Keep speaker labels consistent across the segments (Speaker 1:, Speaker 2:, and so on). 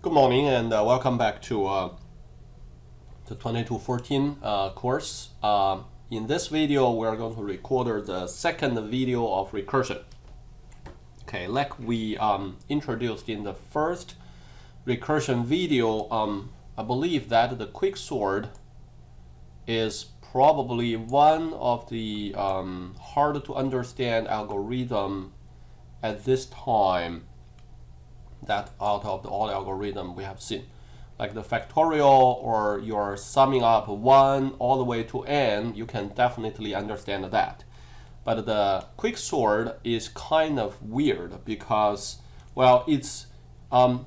Speaker 1: Good morning and welcome back to the 2214 course. In this video, we are going to record the second video of recursion. Okay, like we introduced in the first recursion video, I believe that the quicksort is probably one of the hard to understand algorithm at this time that out of all algorithm we have seen, like the factorial or you're summing up 1 all the way to n, you can definitely understand that. But the quicksort is kind of weird because, well, it's so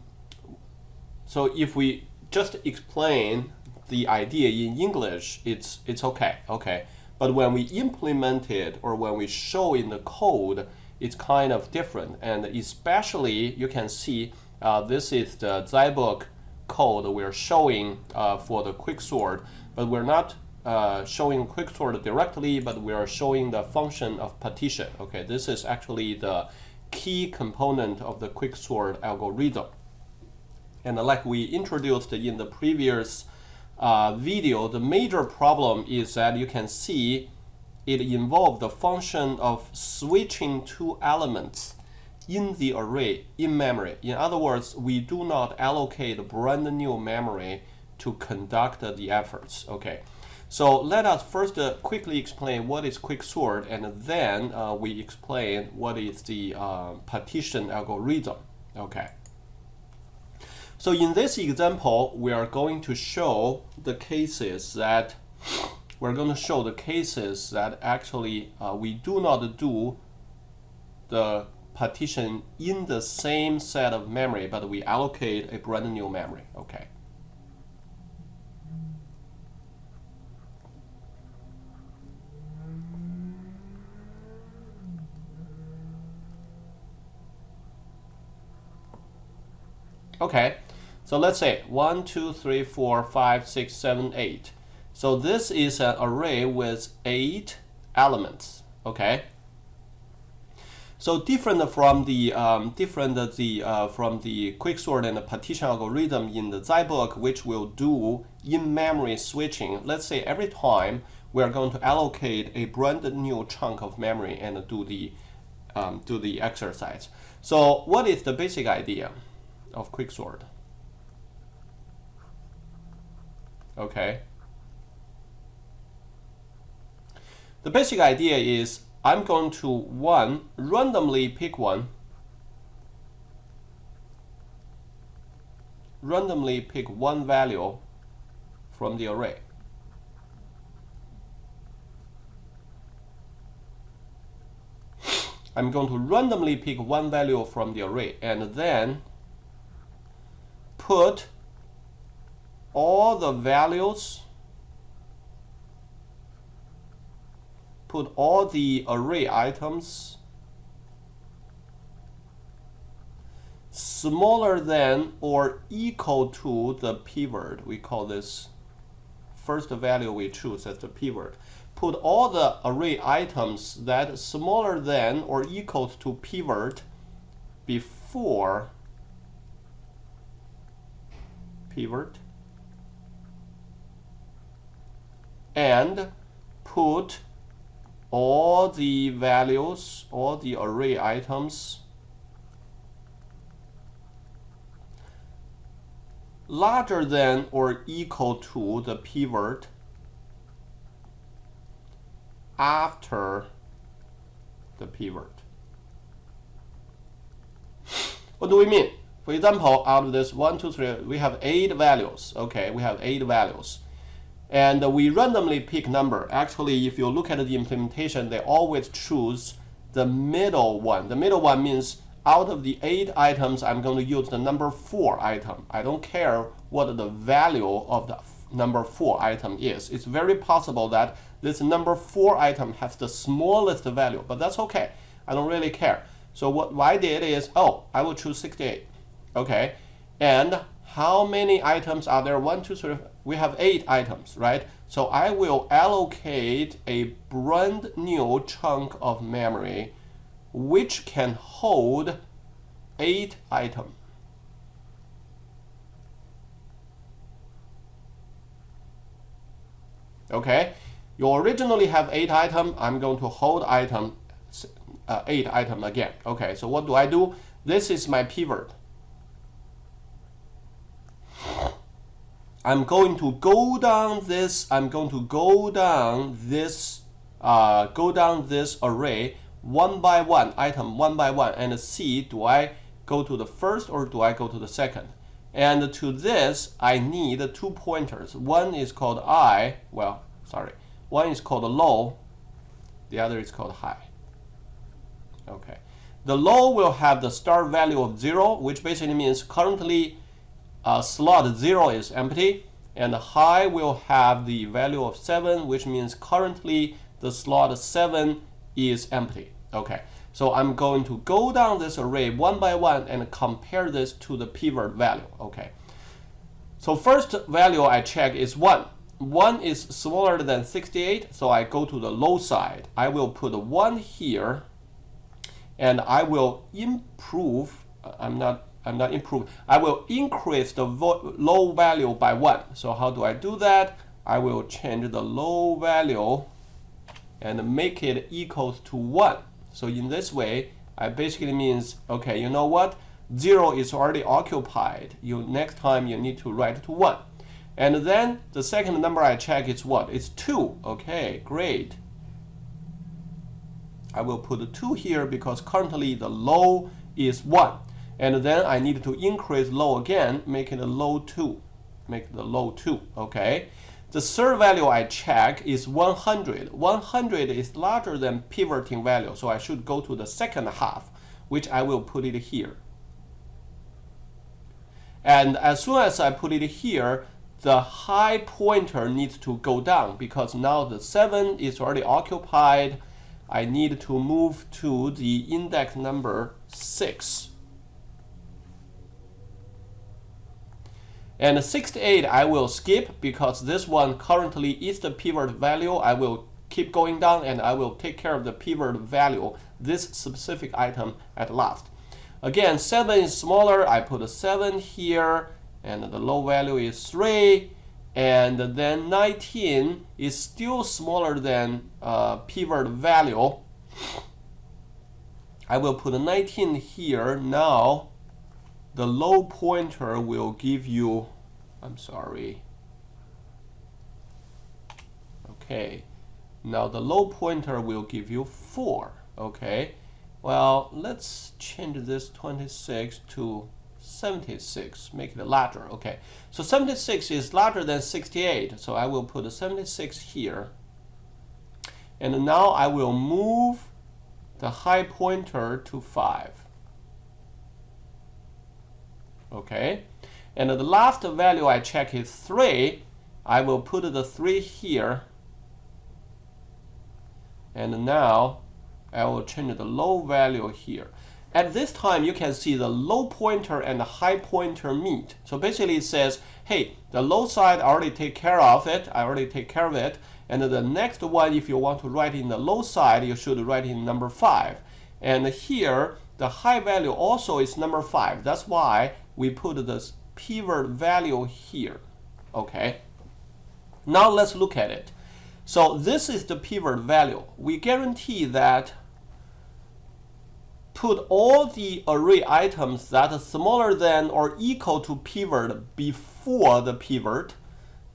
Speaker 1: if we just explain the idea in English, it's okay. But when we implement it or when we show in the code, it's kind of different. And especially you can see this is the Zybook code we're showing for the quicksort, but we're not showing quicksort directly, but we are showing the function of partition. Okay, this is actually the key component of the quicksort algorithm. And like we introduced in the previous video, the major problem is that you can see it involves the function of switching two elements in the array in memory. In other words, we do not allocate brand new memory to conduct the efforts. Okay, so let us first quickly explain what is quicksort, and then we explain what is the partition algorithm. Okay. So in this example, we are going to show the cases that actually we do not do the partition in the same set of memory, but we allocate a brand new memory. Okay. Okay. So let's say 1, 2, 3, 4, 5, 6, 7, 8. So this is an array with 8 elements. Okay. So different from the quicksort and the partition algorithm in the Zybook, which will do in-memory switching. Let's say every time we are going to allocate a brand new chunk of memory and do the exercise. So what is the basic idea of quicksort? Okay. The basic idea is I'm going to randomly pick one value from the array. I'm going to randomly pick one value from the array and then put all the values, put all the array items smaller than or equal to the pivot. We call this first value we choose as the pivot. Put all the array items that smaller than or equal to pivot before pivot, and put all the values, all the array items larger than or equal to the pivot after the pivot. What do we mean? For example, out of this 1, 2, 3, we have 8 values. Okay, we have 8 values. And we randomly pick number. Actually, if you look at the implementation, they always choose the middle one. The middle one means out of the 8 items, I'm going to use the number 4 item. I don't care what the value of the number 4 item is. It's very possible that this number 4 item has the smallest value, but that's okay. I don't really care. So what I did is, I will choose 68. Okay, and how many items are there? 1, 2, 3. We have 8 items, right? So I will allocate a brand new chunk of memory which can hold 8 items. Okay, you originally have 8 items. I'm going to hold item 8 items again. Okay, so what do? This is my pivot. I'm going to go down this. I'm going to go down this array one by one, item one by one, and see, do I go to the first or do I go to the second? And to this, I need 2 pointers. One is called one is called low, the other is called high. Okay, the low will have the start value of 0, which basically means currently slot 0 is empty, and the high will have the value of 7, which means currently the slot 7 is empty. Okay, so I'm going to go down this array one by one and compare this to the pivot value. Okay, so first value I check is 1. 1 is smaller than 68, so I go to the low side. I will put 1 here, and I will improve. I will increase the low value by 1. So how do I do that? I will change the low value and make it equals to 1. So in this way, I basically means, okay, you know what? 0 is already occupied. Next time you need to write to 1. And then the second number I check is what? It's 2. Okay, great. I will put 2 here because currently the low is 1. And then I need to increase low again, make it a low 2. Make the low 2, okay? The third value I check is 100. 100 is larger than pivoting value, so I should go to the second half, which I will put it here. And as soon as I put it here, the high pointer needs to go down because now the 7 is already occupied. I need to move to the index number 6. And 68 I will skip because this one currently is the pivot value. I will keep going down and I will take care of the pivot value, this specific item at last. Again, 7 is smaller. I put a 7 here, and the low value is 3. And then 19 is still smaller than pivot value. I will put a 19 here. Now the low pointer will give you, okay, now the low pointer will give you 4. Okay, well, let's change this 26 to 76, make it larger. Okay, so 76 is larger than 68, so I will put a 76 here. And now I will move the high pointer to 5. Okay, and the last value I check is 3. I will put the 3 here. And now I will change the low value here. At this time, you can see the low pointer and the high pointer meet. So basically it says, hey, the low side I already take care of it. And the next one, if you want to write in the low side, you should write in number 5. And here, the high value also is number 5. That's why we put this pivot value here. Okay. Now let's look at it. So this is the pivot value. We guarantee that put all the array items that are smaller than or equal to pivot before the pivot,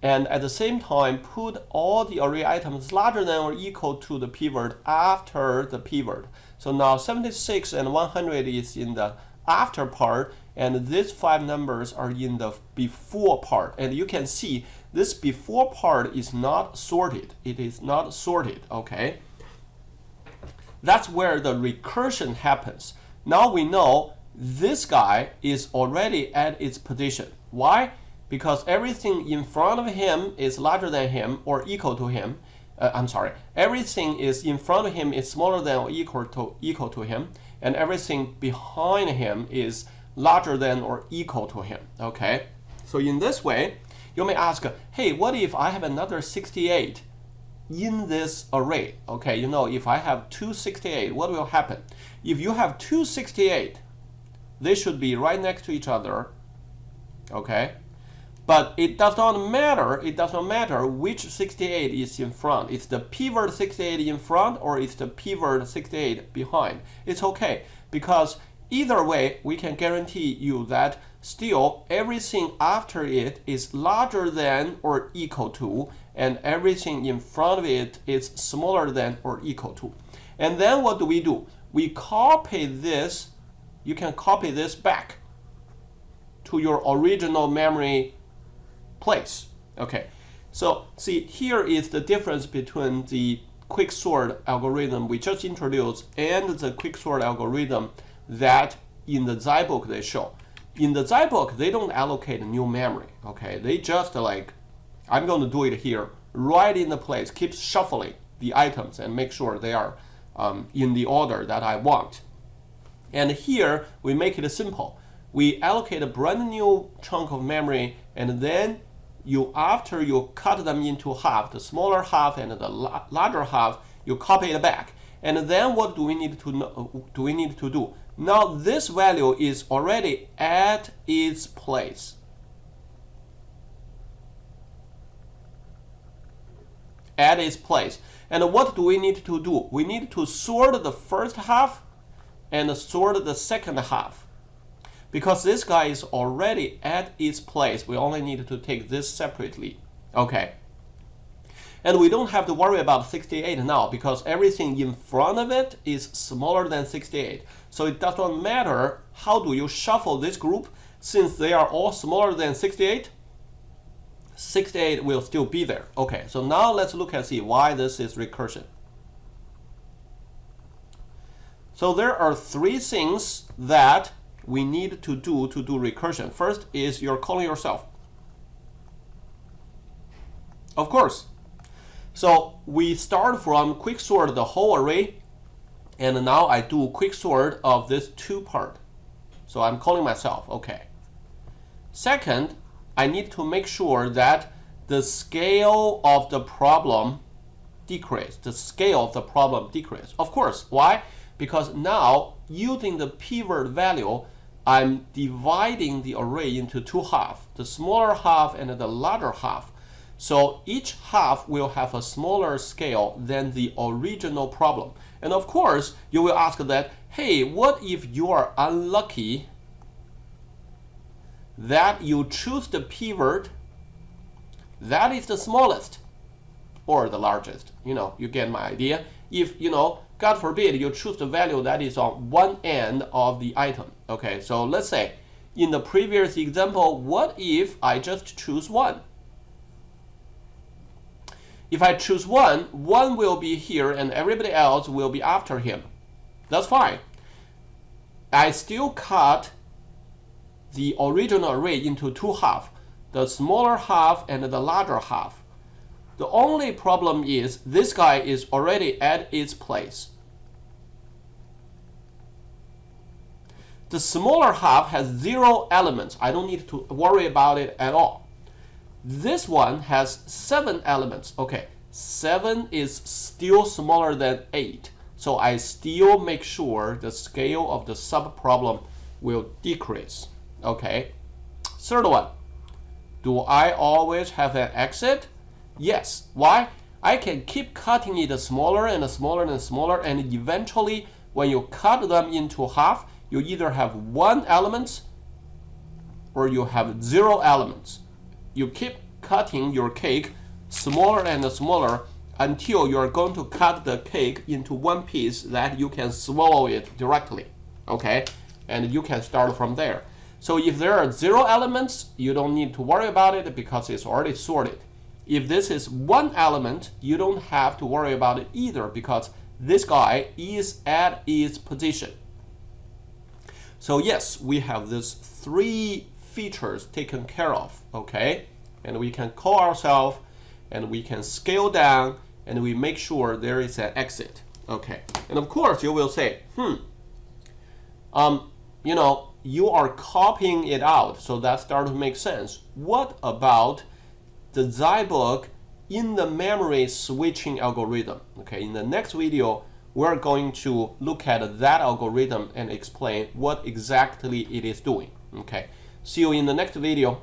Speaker 1: and at the same time put all the array items larger than or equal to the pivot after the pivot. So now 76 and 100 is in the after part, and these 5 numbers are in the before part. And you can see this before part is not sorted. It is not sorted, okay? That's where the recursion happens. Now we know this guy is already at its position. Why? Because everything in front of him is larger than him or equal to him. Everything is in front of him is smaller than or equal to him, and everything behind him is larger than or equal to him. Okay? So in this way, you may ask, hey, what if I have another 68 in this array? Okay, you know, if I have 268, what will happen? If you have 268, they should be right next to each other. Okay? But it does not matter. It does not matter which 68 is in front. It's the pivot 68 in front or it's the pivot 68 behind. It's okay because either way, we can guarantee you that still everything after it is larger than or equal to, and everything in front of it is smaller than or equal to. And then what do? We copy this. You can copy this back to your original memory place. Okay, so see, here is the difference between the quicksort algorithm we just introduced and the quicksort algorithm that in the Zybook they show. In the Zybook, they don't allocate new memory. Okay, they just like, I'm going to do it here, right in the place, keep shuffling the items and make sure they are in the order that I want. And here we make it simple. We allocate a brand new chunk of memory, and then after you cut them into half, the smaller half and the larger half, you copy it back. And then what do we need to do? Now this value is already at its place. At its place. And what do we need to do? We need to sort the first half and sort the second half. Because this guy is already at its place, we only need to take this separately. Okay. And we don't have to worry about 68 now because everything in front of it is smaller than 68. So it does not matter how do you shuffle this group, since they are all smaller than 68. 68 will still be there. Okay, so now let's look and see why this is recursion. So there are three things that we need to do recursion. First is you're calling yourself. Of course. So we start from quicksort the whole array, and now I do quicksort of this two part. So I'm calling myself, okay. Second, I need to make sure that the scale of the problem decrease. The scale of the problem decrease. Of course, why? Because now using the pivot value, I'm dividing the array into two halves, the smaller half and the larger half. So each half will have a smaller scale than the original problem. And of course, you will ask that, hey, what if you are unlucky that you choose the pivot that is the smallest or the largest? You get my idea. If, God forbid, you choose the value that is on one end of the item. Okay, so let's say in the previous example, what if I just choose 1? If I choose 1 will be here and everybody else will be after him. That's fine. I still cut the original array into two halves, the smaller half and the larger half. The only problem is this guy is already at its place. The smaller half has 0 elements. I don't need to worry about it at all. This one has 7 elements. Okay, 7 is still smaller than 8. So I still make sure the scale of the subproblem will decrease. Okay. Third one. Do I always have an exit? Yes. Why? I can keep cutting it smaller and smaller and smaller, and eventually when you cut them into half, you either have 1 element or you have 0 elements. You keep cutting your cake smaller and smaller until you are going to cut the cake into one piece that you can swallow it directly. Okay? And you can start from there. So if there are 0 elements, you don't need to worry about it because it's already sorted. If this is 1 element, you don't have to worry about it either because this guy is at its position. So yes, we have these 3 features taken care of, okay? And we can call ourselves, and we can scale down, and we make sure there is an exit, okay? And of course, you will say, you are copying it out, so that starts to make sense. What about the Zybook in the memory switching algorithm? Okay, in the next video, we're going to look at that algorithm and explain what exactly it is doing. Okay, see you in the next video.